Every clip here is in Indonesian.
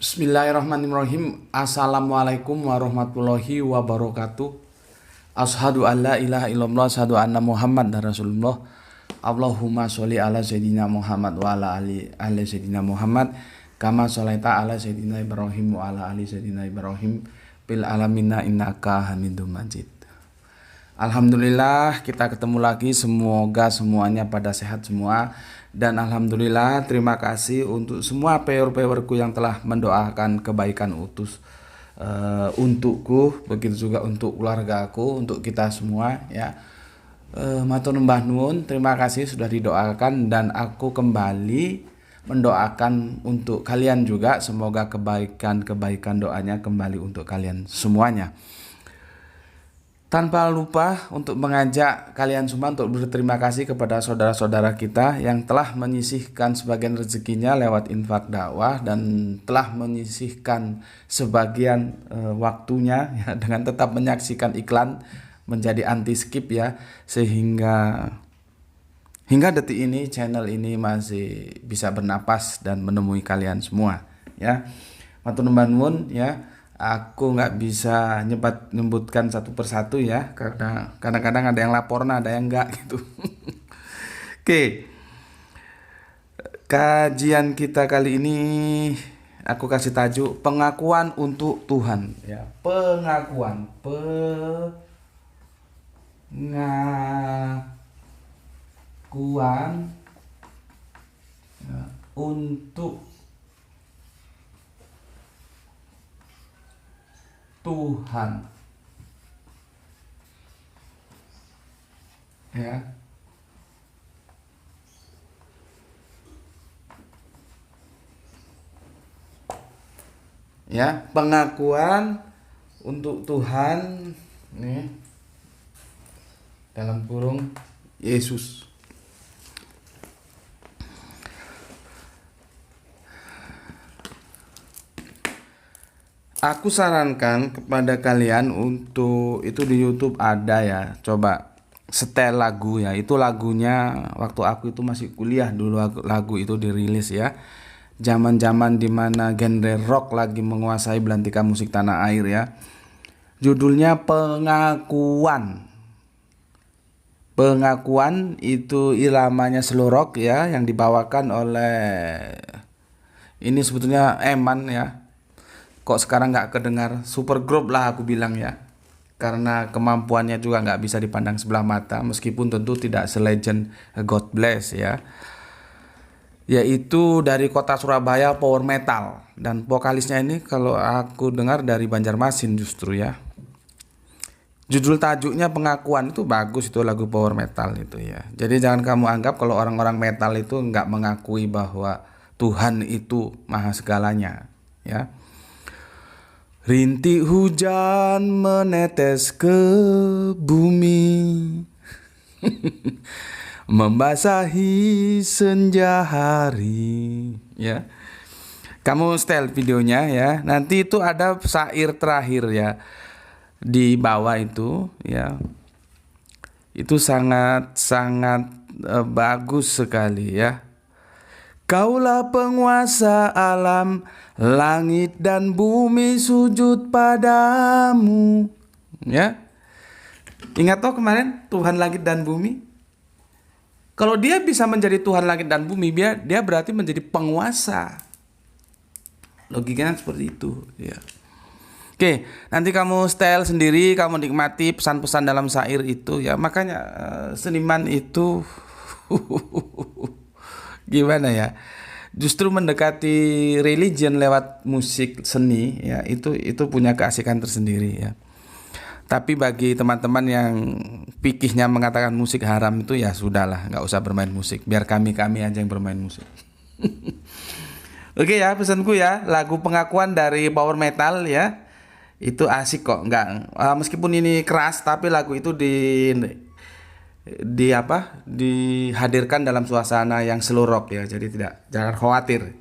Bismillahirrahmanirrahim. Assalamualaikum warahmatullahi wabarakatuh. Ashadu an la ilaha illallah, ashadu anna Muhammad dan Rasulullah. Allahumma sholli ala sayyidina Muhammad wa ala ali sayyidina Muhammad kama sholaita ala sayyidina Ibrahim wa ala ali sayyidina Ibrahim bil alamina innaka Hamidum Majid. Alhamdulillah kita ketemu lagi, semoga semuanya pada sehat semua. Dan alhamdulillah terima kasih untuk semua pewer-pewerku yang telah mendoakan kebaikan untukku, begitu juga untuk keluargaku, untuk kita semua ya. Matur numbah nuwun, terima kasih sudah didoakan dan aku kembali mendoakan untuk kalian juga, semoga kebaikan doanya kembali untuk kalian semuanya. Tanpa lupa untuk mengajak kalian semua untuk berterima kasih kepada saudara-saudara kita yang telah menyisihkan sebagian rezekinya lewat infak dakwah dan telah menyisihkan sebagian waktunya ya, dengan tetap menyaksikan iklan menjadi anti skip ya, sehingga hingga detik ini channel ini masih bisa bernapas dan menemui kalian semua ya. Matur nuwun ya. Aku nggak bisa nyebutkan satu persatu ya, karena kadang-kadang ada yang laporan, ada yang enggak gitu. Oke, kajian kita kali ini aku kasih tajuk pengakuan untuk Tuhan ya. Pengakuan ya, untuk Tuhan ya. Ya, pengakuan untuk Tuhan nih dalam kurung Yesus. Aku sarankan kepada kalian untuk itu di YouTube ada ya, coba setel lagu ya. Itu lagunya waktu aku itu masih kuliah dulu, lagu itu dirilis ya. Zaman-zaman dimana genre rock lagi menguasai belantika musik tanah air ya. Judulnya Pengakuan. Pengakuan itu iramanya slow rock ya, yang dibawakan oleh ini sebetulnya Eman ya. Kok sekarang nggak kedengar super group lah aku bilang ya, karena kemampuannya juga nggak bisa dipandang sebelah mata, meskipun tentu tidak selegend God Bless ya, yaitu dari kota Surabaya, power metal, dan vokalisnya ini kalau aku dengar dari Banjarmasin justru ya. Judul tajuknya Pengakuan, itu bagus, itu lagu power metal itu ya. Jadi jangan kamu anggap kalau orang-orang metal itu nggak mengakui bahwa Tuhan itu maha segalanya ya. Rintik hujan menetes ke bumi, membasahi senja hari ya. Kamu setel videonya ya. Nanti itu ada syair terakhir ya di bawah itu ya. Itu sangat bagus sekali ya. Kaulah penguasa alam, langit dan bumi sujud padamu. Ya. Ingat toh kemarin Tuhan langit dan bumi? Kalau dia bisa menjadi Tuhan langit dan bumi, dia berarti menjadi penguasa. Logikanya seperti itu, ya. Oke, nanti kamu style sendiri, kamu nikmati pesan-pesan dalam syair itu ya. Makanya seniman itu gimana ya, justru mendekati religion lewat musik seni ya, itu punya keasikan tersendiri ya. Tapi bagi teman-teman yang pikihnya mengatakan musik haram itu ya sudahlah, nggak usah bermain musik, biar kami aja yang bermain musik. Oke ya, pesanku ya, lagu Pengakuan dari power metal ya, itu asik kok, nggak meskipun ini keras tapi lagu itu dihadirkan dalam suasana yang slow rock ya, jadi jangan khawatir,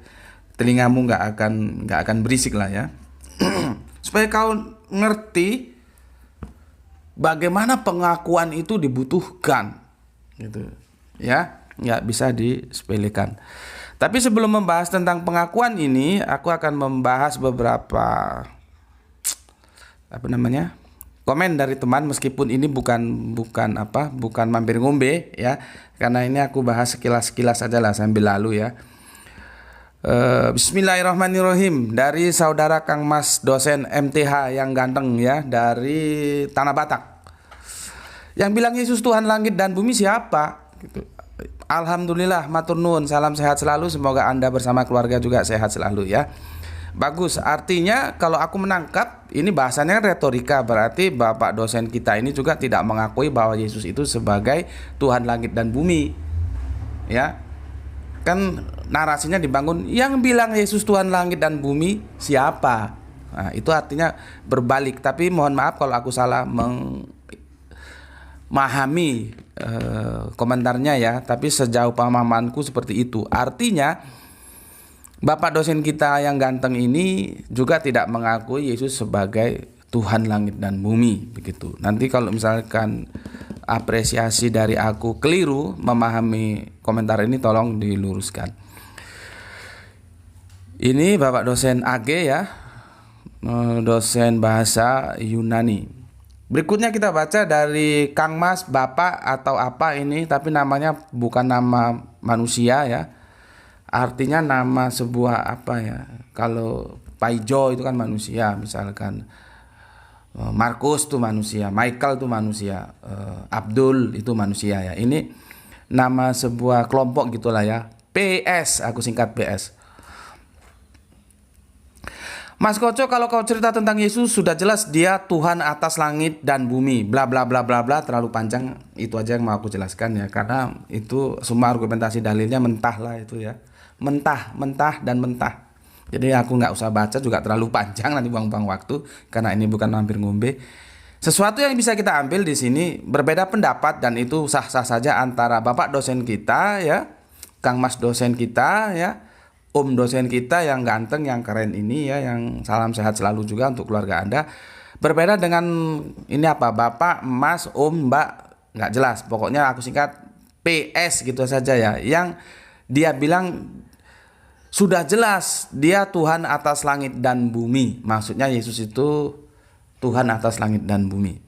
telingamu nggak akan berisik lah ya. Supaya kau ngerti bagaimana pengakuan itu dibutuhkan gitu ya, nggak bisa disepelekan. Tapi sebelum membahas tentang pengakuan ini, aku akan membahas beberapa komen dari teman, meskipun ini bukan mampir ngombe ya, karena ini aku bahas sekilas aja lah sambil lalu ya. Bismillahirrahmanirrahim, dari saudara Kang Mas dosen MTH yang ganteng ya, dari Tanah Batak. Yang bilang Yesus Tuhan langit dan bumi siapa? Gitu. Alhamdulillah, matur nuwun, salam sehat selalu, semoga Anda bersama keluarga juga sehat selalu ya. Bagus, artinya kalau aku menangkap ini bahasanya retorika, berarti Bapak dosen kita ini juga tidak mengakui bahwa Yesus itu sebagai Tuhan langit dan bumi. Ya. Kan narasinya dibangun, yang bilang Yesus Tuhan langit dan bumi siapa? Nah, itu artinya berbalik, tapi mohon maaf kalau aku salah memahami komentarnya ya, tapi sejauh pemahamanku seperti itu. Artinya Bapak dosen kita yang ganteng ini juga tidak mengakui Yesus sebagai Tuhan langit dan bumi, begitu. Nanti kalau misalkan apresiasi dari aku keliru memahami komentar ini, tolong diluruskan. Ini Bapak dosen AG ya, dosen bahasa Yunani. Berikutnya kita baca dari Kang Mas, Bapak atau apa ini, tapi namanya bukan nama manusia ya. Artinya nama sebuah apa ya? Kalau Paijo itu kan manusia, misalkan Markus itu manusia, Michael itu manusia, Abdul itu manusia ya. Ini nama sebuah kelompok gitulah ya. PS, aku singkat PS. Mas Koco, kalau kau cerita tentang Yesus sudah jelas dia Tuhan atas langit dan bumi, bla bla bla bla bla, terlalu panjang. Itu aja yang mau aku jelaskan ya, karena itu semua argumentasi dalilnya mentah lah itu ya. Mentah dan mentah. Jadi aku nggak usah baca juga terlalu panjang, nanti buang-buang waktu, karena ini bukan mampir ngombe. Sesuatu yang bisa kita ambil di sini, berbeda pendapat dan itu sah-sah saja antara Bapak dosen kita ya, Kang Mas dosen kita ya, Om dosen kita yang ganteng, yang keren ini ya, yang salam sehat selalu juga untuk keluarga Anda. Berbeda dengan ini apa, Bapak, Mas, Om, Mbak, nggak jelas. Pokoknya aku singkat PS gitu saja ya, yang dia bilang sudah jelas dia Tuhan atas langit dan bumi. Maksudnya Yesus itu Tuhan atas langit dan bumi.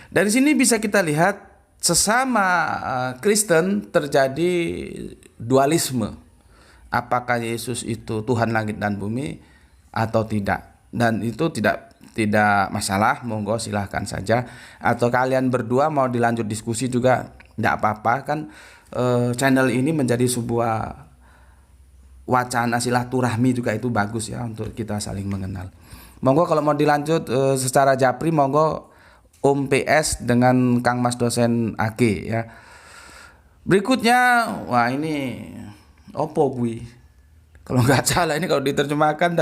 Dari sini bisa kita lihat sesama Kristen terjadi dualisme. Apakah Yesus itu Tuhan langit dan bumi atau tidak? Dan itu tidak masalah, monggo silahkan saja. Atau kalian berdua mau dilanjut diskusi juga tidak apa-apa kan. Channel ini menjadi sebuah wacana silaturahmi juga, itu bagus ya untuk kita saling mengenal. Monggo kalau mau dilanjut secara japri, monggo Om PS dengan Kang Mas dosen AG ya. Berikutnya, wah ini opo gue? Kalau nggak salah ini kalau diterjemahkan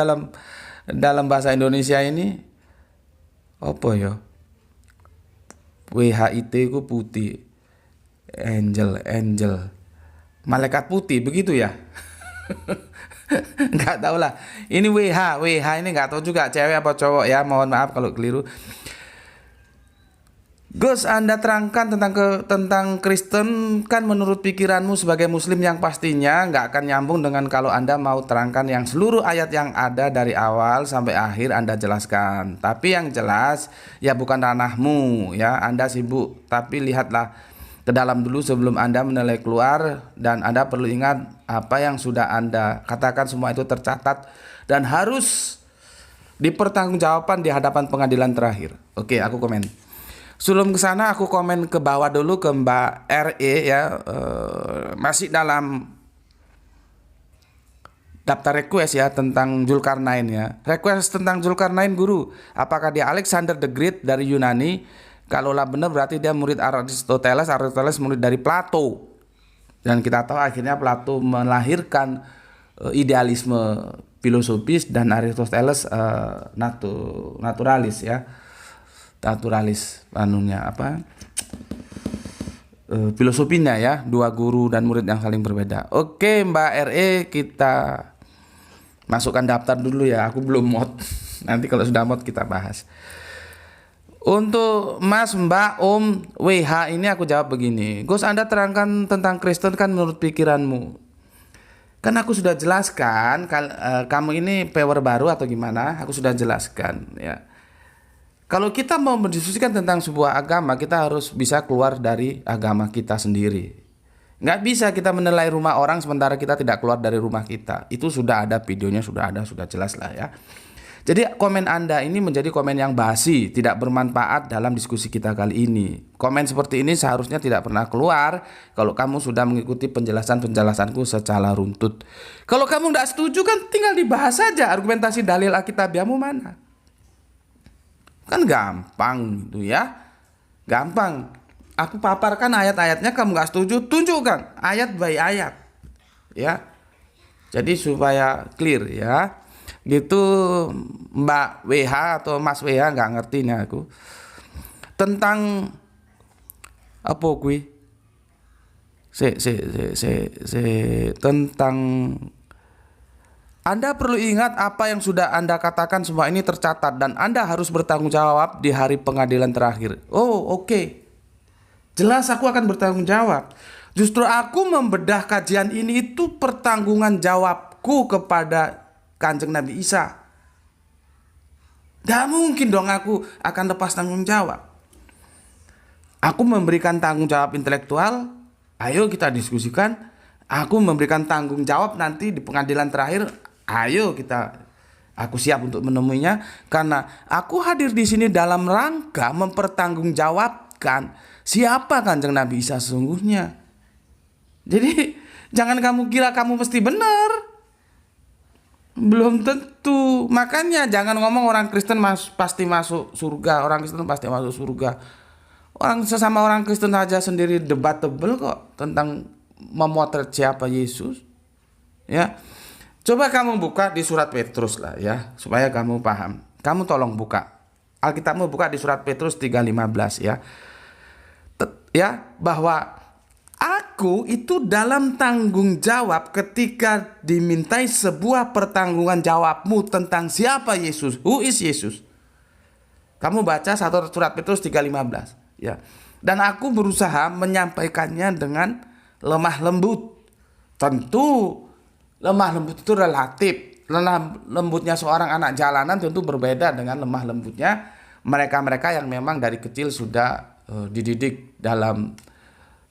dalam bahasa Indonesia ini opo ya? WHIT ku putih. Angel, malaikat putih begitu ya. Nggak tahu lah. Ini WH ini nggak tahu juga cewek apa cowok ya. Mohon maaf kalau keliru. Gus, Anda terangkan tentang Kristen kan menurut pikiranmu sebagai Muslim yang pastinya nggak akan nyambung dengan kalau Anda mau terangkan yang seluruh ayat yang ada dari awal sampai akhir Anda jelaskan. Tapi yang jelas ya bukan ranahmu ya. Anda sibuk. Tapi lihatlah ke dalam dulu sebelum Anda menilai keluar, dan Anda perlu ingat apa yang sudah Anda katakan semua itu tercatat dan harus dipertanggungjawabkan di hadapan pengadilan terakhir. Oke, aku komen. Sebelum ke sana aku komen ke bawah dulu ke Mbak RE ya, masih dalam daftar request ya tentang Zulkarnain ya. Request tentang Zulkarnain, guru, apakah dia Alexander the Great dari Yunani? Kalaulah benar berarti dia murid Aristoteles murid dari Plato. Dan kita tahu akhirnya Plato melahirkan idealisme filosofis dan Aristoteles naturalis ya. Naturalis filosofinya ya, dua guru dan murid yang saling berbeda. Oke Mbak RE, kita masukkan daftar dulu ya, aku belum mod. Nanti kalau sudah mod kita bahas. Untuk Mas, Mbak, Om, WH ini aku jawab begini. Gus, Anda terangkan tentang Kristen kan menurut pikiranmu. Kan aku sudah jelaskan, kamu ini power baru atau gimana? Aku sudah jelaskan ya. Kalau kita mau mendiskusikan tentang sebuah agama, kita harus bisa keluar dari agama kita sendiri. Nggak bisa kita menilai rumah orang sementara kita tidak keluar dari rumah kita. Itu sudah ada videonya, sudah ada, sudah jelas lah ya. Jadi komen Anda ini menjadi komen yang basi, tidak bermanfaat dalam diskusi kita kali ini. Komen seperti ini seharusnya tidak pernah keluar kalau kamu sudah mengikuti penjelasan-penjelasanku secara runtut. Kalau kamu tidak setuju kan tinggal dibahas saja argumentasi dalil Alkitabiahmu mana. Kan gampang gitu ya. Gampang. Aku paparkan ayat-ayatnya, kamu gak setuju, tunjukkan ayat by ayat. Ya. Jadi supaya clear ya. Gitu Mbak WH atau Mas WH gak ngerti nih aku. Tentang apa kuwi? Tentang Anda perlu ingat apa yang sudah Anda katakan semua ini tercatat dan Anda harus bertanggung jawab di hari pengadilan terakhir. Oh, oke. Jelas aku akan bertanggung jawab. Justru aku membedah kajian ini itu pertanggungan jawabku kepada Kanjeng Nabi Isa. Gak mungkin dong aku akan lepas tanggung jawab. Aku memberikan tanggung jawab intelektual. Ayo kita diskusikan. Aku memberikan tanggung jawab nanti di pengadilan terakhir. Ayo aku siap untuk menemuinya karena aku hadir di sini dalam rangka mempertanggungjawabkan siapa Kanjeng Nabi Isa sesungguhnya. Jadi jangan kamu kira kamu mesti benar. Belum tentu. Makanya jangan ngomong orang Kristen pasti masuk surga. Orang Kristen pasti masuk surga. Sesama orang Kristen aja sendiri debatable kok tentang memotret siapa Yesus. Ya. Coba kamu buka di surat Petrus lah ya, supaya kamu paham. Kamu tolong buka. Alkitabmu buka di surat Petrus 3:15 ya. Ya, bahwa aku itu dalam tanggung jawab ketika dimintai sebuah pertanggungan jawabmu tentang siapa Yesus. Who is Yesus? Kamu baca surat Petrus 3:15 ya. Dan aku berusaha menyampaikannya dengan lemah lembut. Tentu lemah lembut itu relatif. Lemah lembutnya seorang anak jalanan tentu berbeda dengan lemah lembutnya mereka-mereka yang memang dari kecil sudah dididik dalam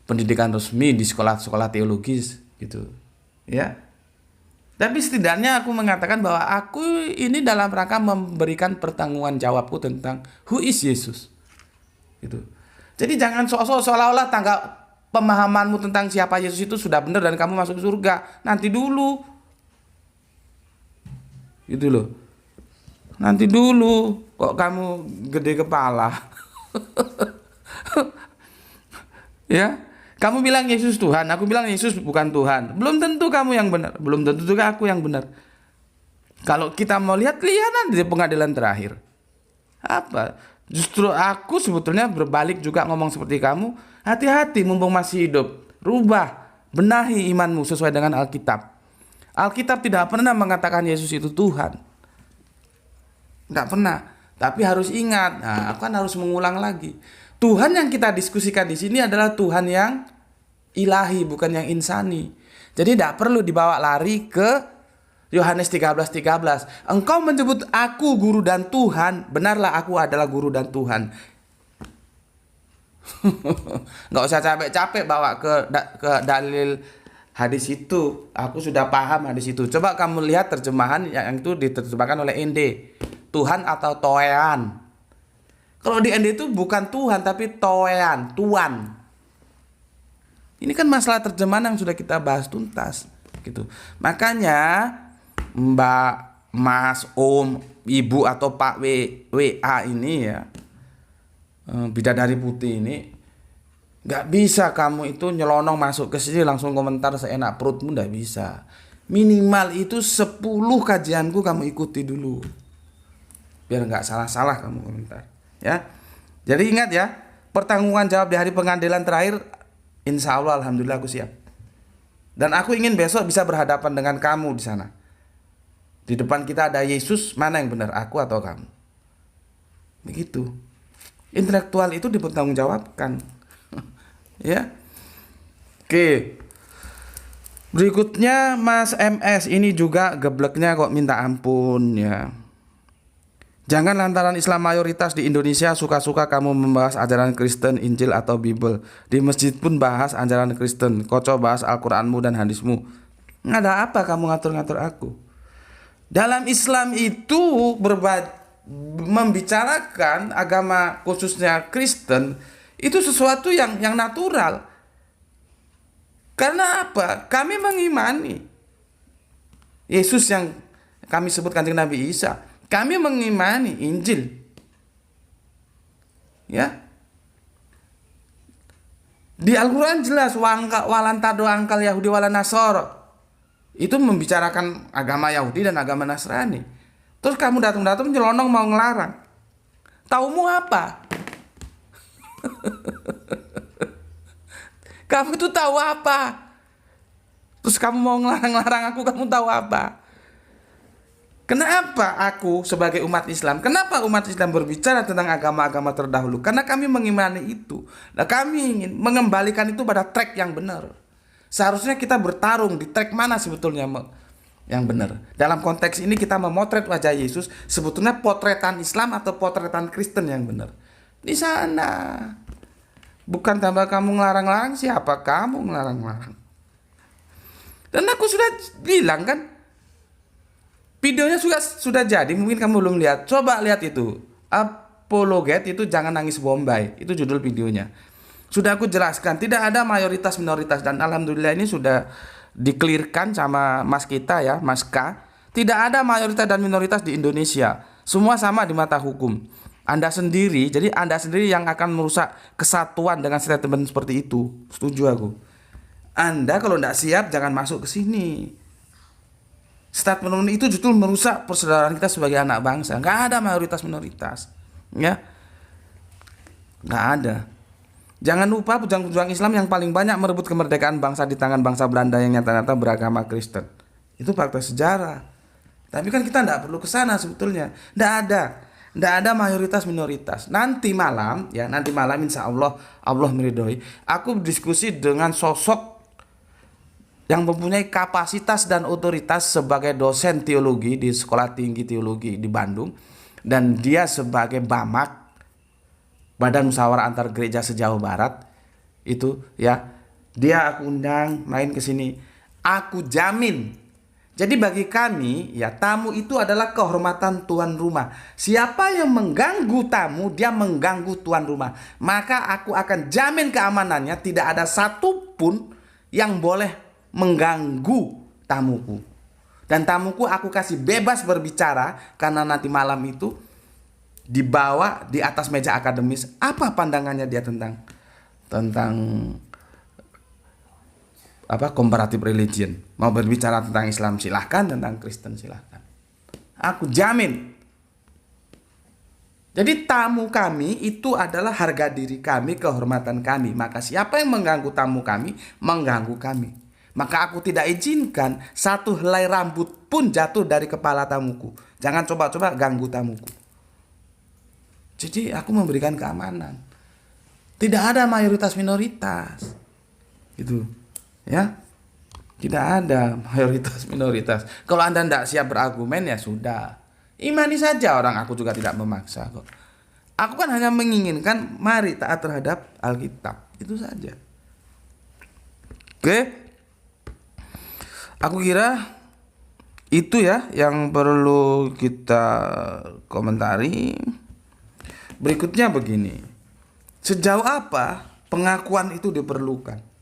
pendidikan resmi di sekolah-sekolah teologis gitu. Ya. Tapi setidaknya aku mengatakan bahwa aku ini dalam rangka memberikan pertanggungan jawabku tentang who is Yesus. Gitu. Jadi jangan seolah-olah pemahamanmu tentang siapa Yesus itu sudah benar dan kamu masuk surga. Nanti dulu. Gitu loh. Nanti dulu. Kok kamu gede kepala? Ya. Kamu bilang Yesus Tuhan. Aku bilang Yesus bukan Tuhan. Belum tentu kamu yang benar. Belum tentu juga aku yang benar. Kalau kita mau lihat nanti di pengadilan terakhir. Apa? Justru aku sebetulnya berbalik juga ngomong seperti kamu. Hati-hati mumpung masih hidup. Rubah, benahi imanmu sesuai dengan Alkitab. Alkitab tidak pernah mengatakan Yesus itu Tuhan. Tidak pernah. Tapi harus ingat, aku kan harus mengulang lagi. Tuhan yang kita diskusikan di sini adalah Tuhan yang ilahi, bukan yang insani. Jadi tidak perlu dibawa lari ke Yohanes 13:13. Engkau menyebut aku guru dan Tuhan. Benarlah aku adalah guru dan Tuhan. Nggak usah capek-capek bawa ke dalil hadis itu. Aku sudah paham hadis itu. Coba kamu lihat terjemahan yang itu diterjemahkan oleh ND. Tuhan atau Toean. Kalau di ND itu bukan Tuhan tapi Toean, Tuan. Ini kan masalah terjemahan yang sudah kita bahas tuntas gitu. Makanya Mbak, Mas, Om, Ibu atau Pak WA ini ya, bidadari putih ini, gak bisa kamu itu nyelonong masuk ke sini langsung komentar seenak perutmu, gak bisa. Minimal itu 10 kajianku kamu ikuti dulu, biar gak salah-salah kamu komentar ya. Jadi ingat ya, pertanggungan jawab di hari pengadilan terakhir, insya Allah alhamdulillah aku siap. Dan aku ingin besok bisa berhadapan dengan kamu di sana. Di depan kita ada Yesus, mana yang benar, aku atau kamu? Begitu. Intelektual itu dipertanggungjawabkan. Ya. Oke. Berikutnya Mas MS ini juga gebleknya kok minta ampun ya. Jangan lantaran Islam mayoritas di Indonesia suka-suka kamu membahas ajaran Kristen, Injil atau Bible. Di masjid pun bahas ajaran Kristen. Kocok bahas Al-Quranmu dan hadismu. Ada apa kamu ngatur-ngatur aku? Dalam Islam itu membicarakan agama khususnya Kristen itu sesuatu yang natural. Karena apa? Kami mengimani Yesus yang kami sebut Kanjeng Nabi Isa. Kami mengimani Injil. Ya. Di Al-Quran jelas walantado angkal Yahudi wala Nasoro. Itu membicarakan agama Yahudi dan agama Nasrani. Terus kamu datang-datang nyelonong mau ngelarang. Taumu apa? Kamu itu tahu apa? Terus kamu mau ngelarang-larang aku, kamu tahu apa? Kenapa aku sebagai umat Islam? Kenapa umat Islam berbicara tentang agama-agama terdahulu? Karena kami mengimani itu. Nah, kami ingin mengembalikan itu pada track yang benar. Seharusnya kita bertarung di track mana sebetulnya yang benar. Dalam konteks ini kita memotret wajah Yesus, sebetulnya potretan Islam atau potretan Kristen yang benar. Di sana. Bukan tambah kamu ngelarang-larang, siapa kamu ngelarang-larang? Dan aku sudah bilang kan, videonya sudah jadi, mungkin kamu belum lihat. Coba lihat itu. Apologet itu jangan nangis Bombay. Itu judul videonya. Sudah aku jelaskan, tidak ada mayoritas minoritas, dan alhamdulillah ini sudah dikelirkan sama Mas kita ya, Mas K. Tidak ada mayoritas dan minoritas di Indonesia. Semua sama di mata hukum. Anda sendiri yang akan merusak kesatuan dengan statement seperti itu. Setuju aku. Anda kalau tidak siap jangan masuk ke sini. Statement itu justru merusak persaudaraan kita sebagai anak bangsa. Nggak ada mayoritas minoritas, ya, nggak ada. Jangan lupa pejuang-pejuang Islam yang paling banyak merebut kemerdekaan bangsa di tangan bangsa Belanda yang nyata-nyata beragama Kristen. Itu fakta sejarah. Tapi kan kita tidak perlu ke sana sebetulnya. Tidak ada mayoritas minoritas. Nanti malam insya Allah meridhoi, aku berdiskusi dengan sosok yang mempunyai kapasitas dan otoritas sebagai dosen teologi di Sekolah Tinggi Teologi di Bandung, dan dia sebagai Bamak, Badan Musyawarah Antar Gereja se-Jawa Barat itu ya. Dia aku undang main ke sini. Aku jamin. Jadi bagi kami ya, tamu itu adalah kehormatan tuan rumah. Siapa yang mengganggu tamu, dia mengganggu tuan rumah. Maka aku akan jamin keamanannya, tidak ada satupun yang boleh mengganggu tamuku. Dan tamuku aku kasih bebas berbicara, karena nanti malam itu dibawa di atas meja akademis apa pandangannya dia tentang comparative religion. Mau berbicara tentang Islam silahkan, tentang Kristen silahkan. Aku jamin. Jadi tamu kami itu adalah harga diri kami, kehormatan kami. Maka siapa yang mengganggu tamu kami, mengganggu kami. Maka aku tidak izinkan satu helai rambut pun jatuh dari kepala tamuku. Jangan coba-coba ganggu tamuku. Jadi aku memberikan keamanan. Tidak ada mayoritas minoritas. Gitu. Ya, tidak ada mayoritas minoritas. Kalau Anda tidak siap berargumen ya sudah, imani saja orang. Aku juga tidak memaksa kok. Aku kan hanya menginginkan mari taat terhadap Alkitab, itu saja. Oke, aku kira itu ya yang perlu kita komentari. Berikutnya begini, sejauh apa pengakuan itu diperlukan?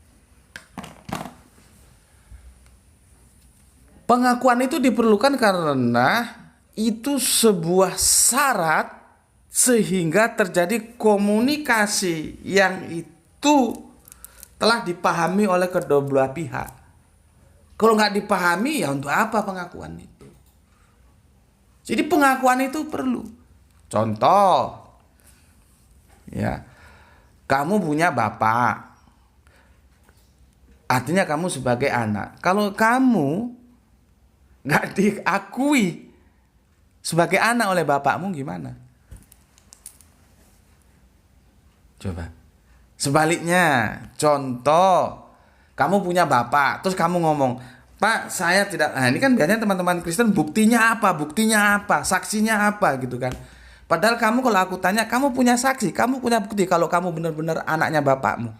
Pengakuan itu diperlukan karena itu sebuah syarat sehingga terjadi komunikasi yang itu telah dipahami oleh kedua belah pihak. Kalau nggak dipahami ya untuk apa pengakuan itu? Jadi pengakuan itu perlu. Contoh, ya, kamu punya bapak, artinya kamu sebagai anak. Kalau kamu nggak diakui sebagai anak oleh bapakmu gimana? Coba. Sebaliknya, contoh, Kamu punya bapak, terus kamu ngomong, Pak, saya tidak. Nah, ini kan biasanya teman-teman Kristen, buktinya apa? Buktinya apa? Saksinya apa gitu kan? Padahal kamu, kalau aku tanya, kamu punya saksi, kamu punya bukti kalau kamu benar-benar anaknya bapakmu.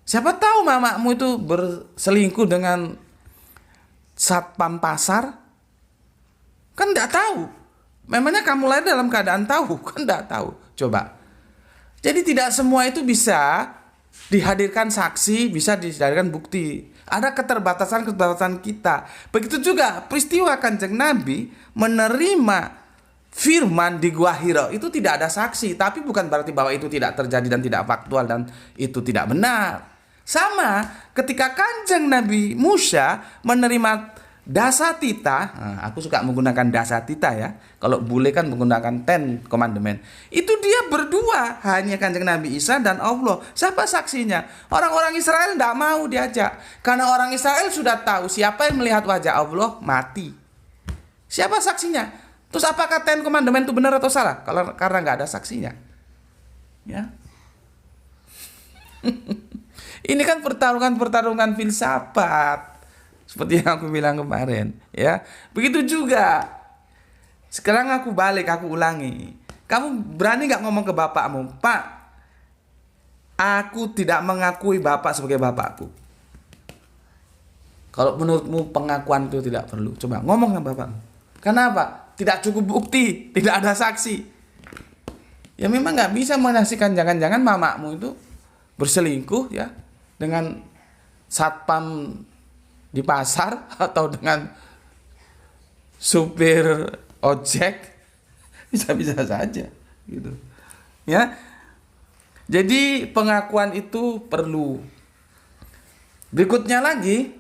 Siapa tahu mamamu itu berselingkuh dengan satpam pasar? Kan nggak tahu. Memangnya kamu lahir dalam keadaan tahu? Kan nggak tahu. Coba. Jadi tidak semua itu bisa dihadirkan saksi, bisa dihadirkan bukti. Ada keterbatasan-keterbatasan kita. Begitu juga peristiwa Kanjeng Nabi menerima firman di Gua Hira itu tidak ada saksi, tapi bukan berarti bahwa itu tidak terjadi dan tidak faktual dan itu tidak benar. Sama ketika Kanjeng Nabi Musa menerima dasatita, nah, aku suka menggunakan dasatita ya. Kalau bule kan menggunakan Ten Commandment. Itu dia berdua, hanya Kanjeng Nabi Isa dan Allah. Siapa saksinya? Orang-orang Israel tidak mau diajak, karena orang Israel sudah tahu siapa yang melihat wajah Allah mati. Siapa saksinya? Terus apakah Ten Commandment itu benar atau salah? Kalau karena nggak ada saksinya, ya. Ini kan pertarungan filsafat, seperti yang aku bilang kemarin, ya. Begitu juga. Sekarang aku balik, aku ulangi. Kamu berani nggak ngomong ke bapakmu, Pak, aku tidak mengakui bapak sebagai bapakku. Kalau menurutmu pengakuan itu tidak perlu, coba ngomong sama bapakmu. Kenapa? Tidak cukup bukti, tidak ada saksi. Ya memang nggak bisa menyaksikan, jangan-jangan mamamu itu berselingkuh ya dengan satpam di pasar atau dengan supir ojek, bisa-bisa saja gitu ya. Jadi pengakuan itu perlu. Berikutnya lagi,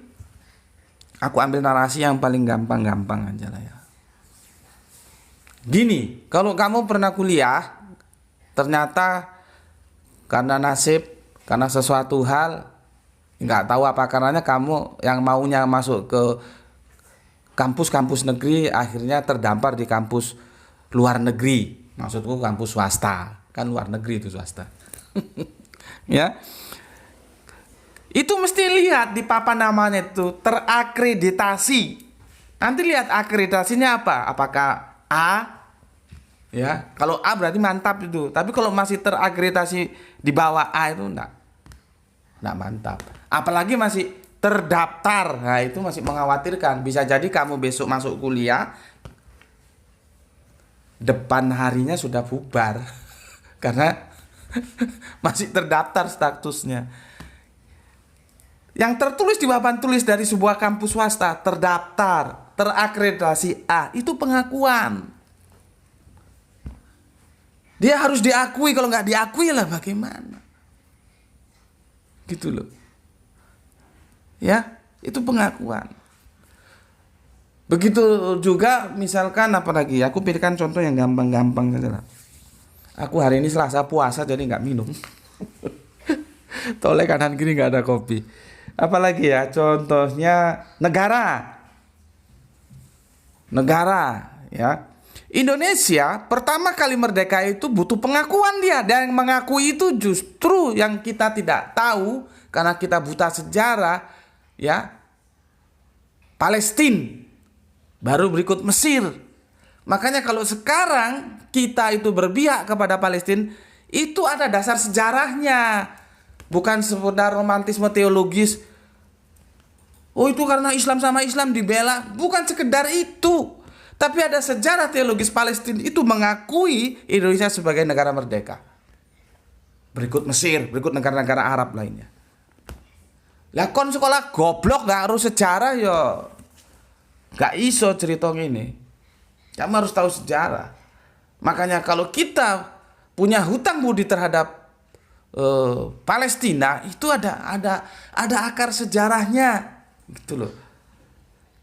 aku ambil narasi yang paling gampang-gampang aja lah ya. Gini, kalau kamu pernah kuliah, ternyata karena nasib, karena sesuatu hal, nggak tahu apa karenanya, kamu yang maunya masuk ke kampus-kampus negeri akhirnya terdampar di kampus luar negeri. Maksudku kampus swasta, kan luar negeri itu swasta. Ya, itu mesti lihat di papan namanya itu terakreditasi. Nanti lihat akreditasinya apa? Apakah A? Ya, kalau A berarti mantap itu. Tapi kalau masih terakreditasi di bawah A itu enggak mantap. Apalagi masih terdaftar. Nah, itu masih mengkhawatirkan. Bisa jadi kamu besok masuk kuliah, depan harinya sudah bubar. Karena masih terdaftar statusnya. Yang tertulis di papan tulis dari sebuah kampus swasta, terdaftar, terakreditasi A, itu pengakuan. Dia harus diakui, kalau nggak diakui lah bagaimana? Gitu loh. Ya, itu pengakuan. Begitu juga misalkan apalagi, aku pilihkan contoh yang gampang-gampang saja lah. Aku hari ini Selasa puasa jadi nggak minum. Toleh kanan kiri nggak ada kopi. Apalagi ya, contohnya negara, ya. Indonesia pertama kali merdeka itu butuh pengakuan dia, dan yang mengakui itu justru yang kita tidak tahu karena kita buta sejarah, ya. Palestina, baru berikut Mesir. Makanya kalau sekarang kita itu berpihak kepada Palestina, itu ada dasar sejarahnya. Bukan sekedar romantisme teologis. Oh, itu karena Islam sama Islam dibela. Bukan sekedar itu. Tapi ada sejarah teologis Palestina itu mengakui Indonesia sebagai negara merdeka. Berikut Mesir, berikut negara-negara Arab lainnya. Lah kon sekolah goblok gak harus sejarah yo. Gak iso cerita ini. Kamu harus tahu sejarah. Makanya kalau kita punya hutang budi terhadap Palestina, itu ada akar sejarahnya, gitu loh.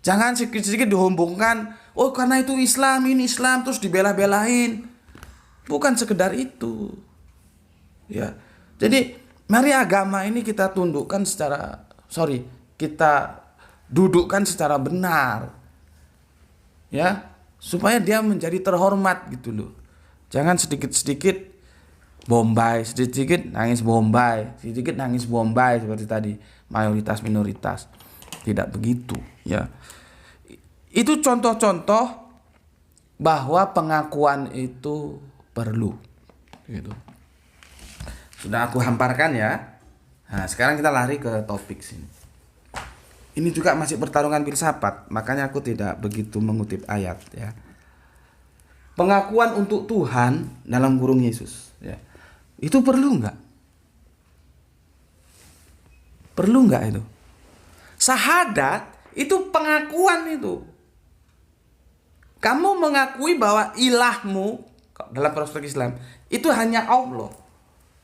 Jangan sedikit-sedikit dihombongkan, oh karena itu Islam, ini Islam, terus dibela-belain. Bukan sekedar itu. Ya. Jadi mari agama ini kita kita dudukkan secara benar. Ya, supaya dia menjadi terhormat gitu loh. Jangan sedikit-sedikit Bombay, sedikit nangis Bombay, sedikit nangis Bombay seperti tadi, mayoritas minoritas. Tidak begitu, ya. Itu contoh-contoh bahwa pengakuan itu perlu, gitu. Sudah aku hamparkan ya. Nah, sekarang kita lari ke topik sini. Ini juga masih pertarungan filsafat, makanya aku tidak begitu mengutip ayat, ya. Pengakuan untuk Tuhan dalam kurung Yesus, ya. Itu perlu nggak? Perlu nggak itu? Syahadat itu pengakuan itu. Kamu mengakui bahwa ilahmu dalam perspektif Islam itu hanya Allah.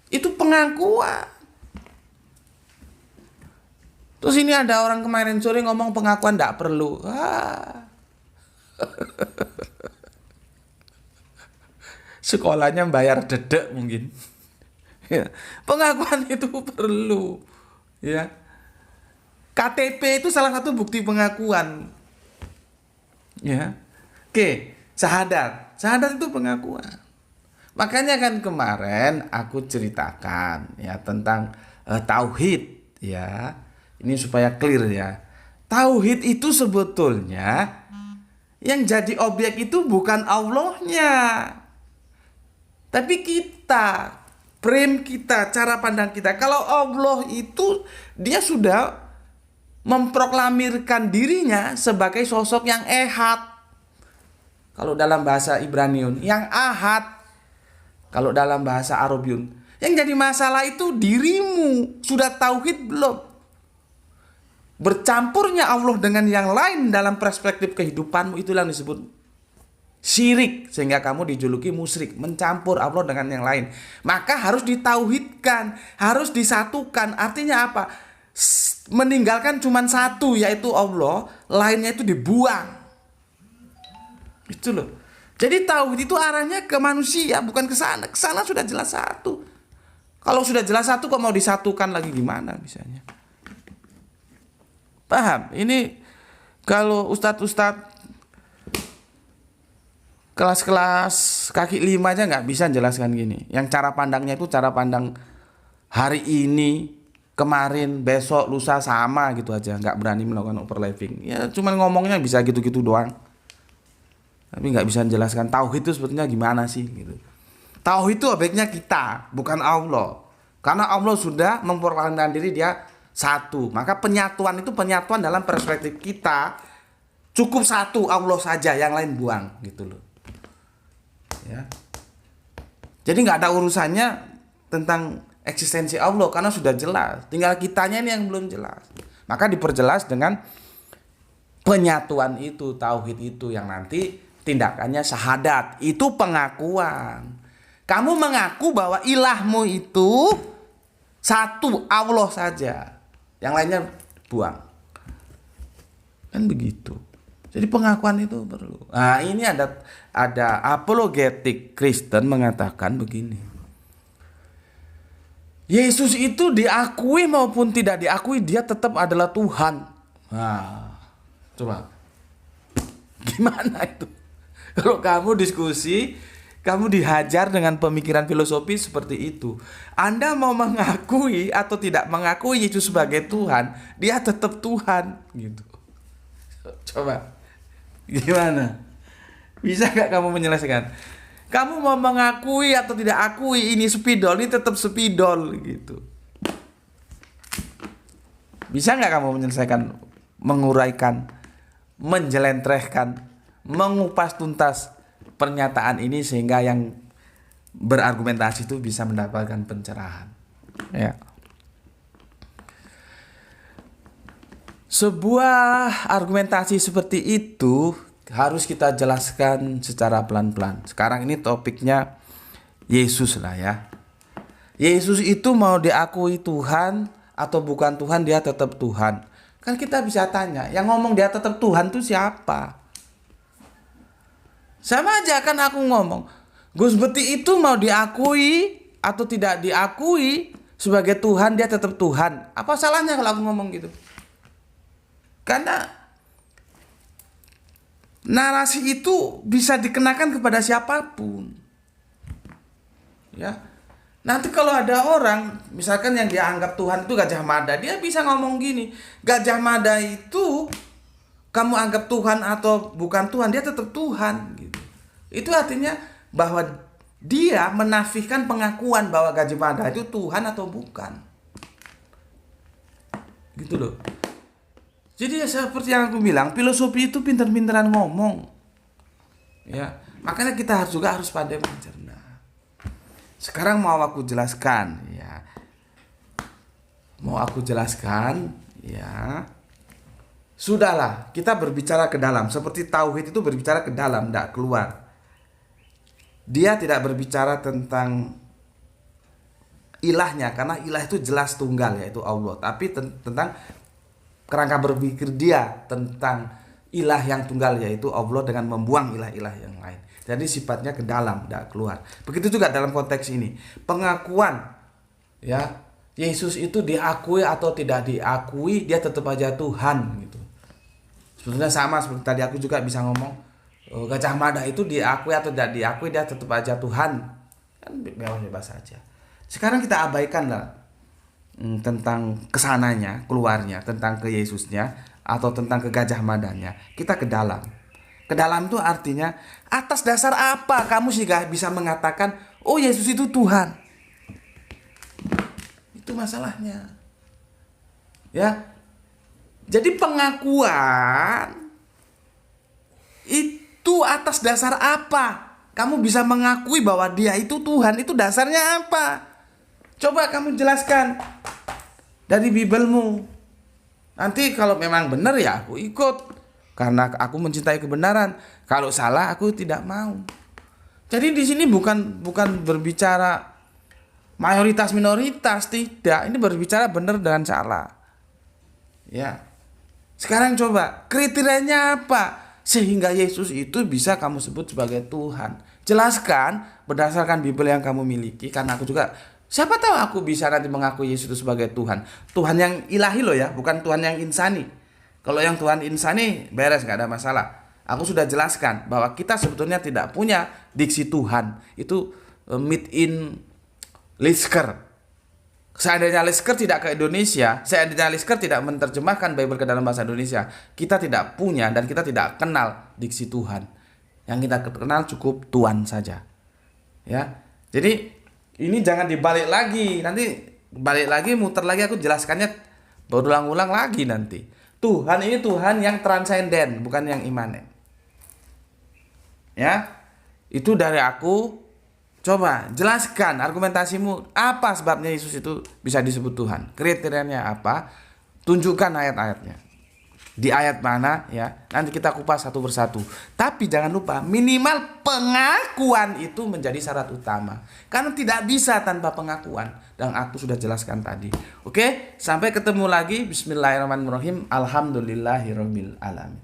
Itu pengakuan. Terus ini ada orang kemarin sore ngomong pengakuan nggak perlu. Sekolahnya bayar dedek mungkin. Ya, pengakuan itu perlu, ya. KTP itu salah satu bukti pengakuan, ya. Oke, syahadat itu pengakuan. Makanya kan kemarin aku ceritakan ya tentang tauhid, ya. Ini supaya clear ya. Tauhid itu sebetulnya yang jadi objek itu bukan Allahnya, tapi kita. Frame kita, cara pandang kita. Kalau Allah itu dia sudah memproklamirkan dirinya sebagai sosok yang ehad. Kalau dalam bahasa Ibraniun, yang ahad. Kalau dalam bahasa Arabiun, yang jadi masalah itu dirimu. Sudah tauhid belum? Bercampurnya Allah dengan yang lain dalam perspektif kehidupanmu, itulah yang disebut syirik, sehingga kamu dijuluki musyrik, mencampur Allah dengan yang lain. Maka harus ditauhidkan, harus disatukan. Artinya apa? Meninggalkan cuma satu, yaitu Allah, lainnya itu dibuang. Itu loh. Jadi tauhid itu arahnya ke manusia, bukan ke sana. Ke sana sudah jelas satu. Kalau sudah jelas satu, kok mau disatukan lagi gimana misalnya? Paham? Ini kalau ustadz-ustadz kelas-kelas kaki lima aja nggak bisa jelaskan gini. Yang cara pandangnya itu cara pandang hari ini, kemarin, besok, lusa sama gitu aja. Nggak berani melakukan overlapping. Ya cuman ngomongnya bisa gitu-gitu doang. Tapi nggak bisa menjelaskan tauhid itu sebetulnya gimana sih gitu. Tauhid itu objeknya kita, bukan Allah. Karena Allah sudah memproklamirkan diri dia satu. Maka penyatuan itu penyatuan dalam perspektif kita. Cukup satu, Allah saja, yang lain buang gitu loh. Ya. Jadi nggak ada urusannya tentang eksistensi Allah karena sudah jelas. Tinggal kitanya ini yang belum jelas. Maka diperjelas dengan penyatuan itu, tauhid itu yang nanti tindakannya syahadat. Itu pengakuan. Kamu mengaku bahwa ilahmu itu satu, Allah saja. Yang lainnya buang. Kan begitu. Jadi pengakuan itu perlu. Nah, ini ada apologetik Kristen mengatakan begini. Yesus itu diakui maupun tidak diakui, dia tetap adalah Tuhan. Nah, coba. Gimana itu? Kalau kamu diskusi, kamu dihajar dengan pemikiran filosofi seperti itu. Anda mau mengakui atau tidak mengakui Yesus sebagai Tuhan, dia tetap Tuhan gitu. Coba. Gimana? Bisa gak kamu menyelesaikan? Kamu mau mengakui atau tidak akui ini spidol, ini tetap spidol gitu. Bisa gak kamu menyelesaikan, menguraikan, menjelentrehkan, mengupas tuntas pernyataan ini sehingga yang berargumentasi itu bisa mendapatkan pencerahan? Ya. Sebuah argumentasi seperti itu harus kita jelaskan secara pelan-pelan. Sekarang ini topiknya Yesus lah ya. Yesus itu mau diakui Tuhan atau bukan Tuhan, dia tetap Tuhan. Kan kita bisa tanya, yang ngomong dia tetap Tuhan itu siapa? Sama aja kan aku ngomong, Gus Beti itu mau diakui atau tidak diakui sebagai Tuhan, dia tetap Tuhan. Apa salahnya kalau aku ngomong gitu? Karena narasi itu bisa dikenakan kepada siapapun. Ya. Nanti kalau ada orang, misalkan yang dianggap Tuhan itu Gajah Mada, dia bisa ngomong gini, Gajah Mada itu kamu anggap Tuhan atau bukan Tuhan, dia tetap Tuhan gitu. Itu artinya bahwa dia menafikan pengakuan bahwa Gajah Mada itu Tuhan atau bukan. Gitu loh. Jadi ya seperti yang aku bilang, filosofi itu pinter-pinteran ngomong. Ya, makanya kita harus pandai mencerna. Sekarang mau aku jelaskan ya. Mau aku jelaskan ya. Sudahlah, kita berbicara ke dalam. Seperti tauhid itu berbicara ke dalam, tidak keluar. Dia tidak berbicara tentang ilahnya, karena ilah itu jelas tunggal, yaitu Allah. Tapi tentang kerangka berpikir dia tentang ilah yang tunggal, yaitu Allah, dengan membuang ilah-ilah yang lain. Jadi sifatnya ke dalam, tidak keluar. Begitu juga dalam konteks ini. Pengakuan ya, Yesus itu diakui atau tidak diakui, dia tetap aja Tuhan gitu. Sebenarnya sama seperti tadi aku juga bisa ngomong, Gajah Mada itu diakui atau tidak diakui, dia tetap aja Tuhan. Kan bebas saja. Sekarang kita abaikan lah tentang kesananya, keluarnya, tentang ke Yesusnya atau tentang ke Gajah Madanya. Kita ke dalam. Ke dalam itu artinya atas dasar apa kamu sih bisa mengatakan oh Yesus itu Tuhan? Itu masalahnya. Ya. Jadi pengakuan itu atas dasar apa? Kamu bisa mengakui bahwa dia itu Tuhan, itu dasarnya apa? Coba kamu jelaskan dari Bibelmu. Nanti kalau memang benar ya aku ikut, karena aku mencintai kebenaran. Kalau salah aku tidak mau. Jadi di sini bukan berbicara mayoritas minoritas, tidak. Ini berbicara benar dan salah. Ya. Sekarang coba kriterianya apa sehingga Yesus itu bisa kamu sebut sebagai Tuhan? Jelaskan berdasarkan Bibel yang kamu miliki, karena aku juga siapa tahu aku bisa nanti mengakui Yesus itu sebagai Tuhan. Tuhan yang ilahi loh ya, bukan Tuhan yang insani. Kalau yang Tuhan insani beres, gak ada masalah. Aku sudah jelaskan bahwa kita sebetulnya tidak punya diksi Tuhan. Itu made in Lisker. Seandainya Lisker tidak ke Indonesia, seandainya Lisker tidak menerjemahkan Bible ke dalam bahasa Indonesia, kita tidak punya dan kita tidak kenal diksi Tuhan. Yang kita kenal cukup Tuhan saja. Ya. Jadi ini jangan dibalik lagi. Nanti balik lagi, muter lagi, aku jelaskannya berulang-ulang lagi nanti. Tuhan ini Tuhan yang transenden, bukan yang imanen. Ya, itu dari aku. Coba jelaskan argumentasimu, apa sebabnya Yesus itu bisa disebut Tuhan? Kriterianya apa? Tunjukkan ayat-ayatnya. Di ayat mana ya? Nanti kita kupas satu persatu. Tapi jangan lupa minimal pengakuan itu menjadi syarat utama. Karena tidak bisa tanpa pengakuan. Dan aku sudah jelaskan tadi. Oke, sampai ketemu lagi. Bismillahirrahmanirrahim. Alhamdulillahirabbil alamin.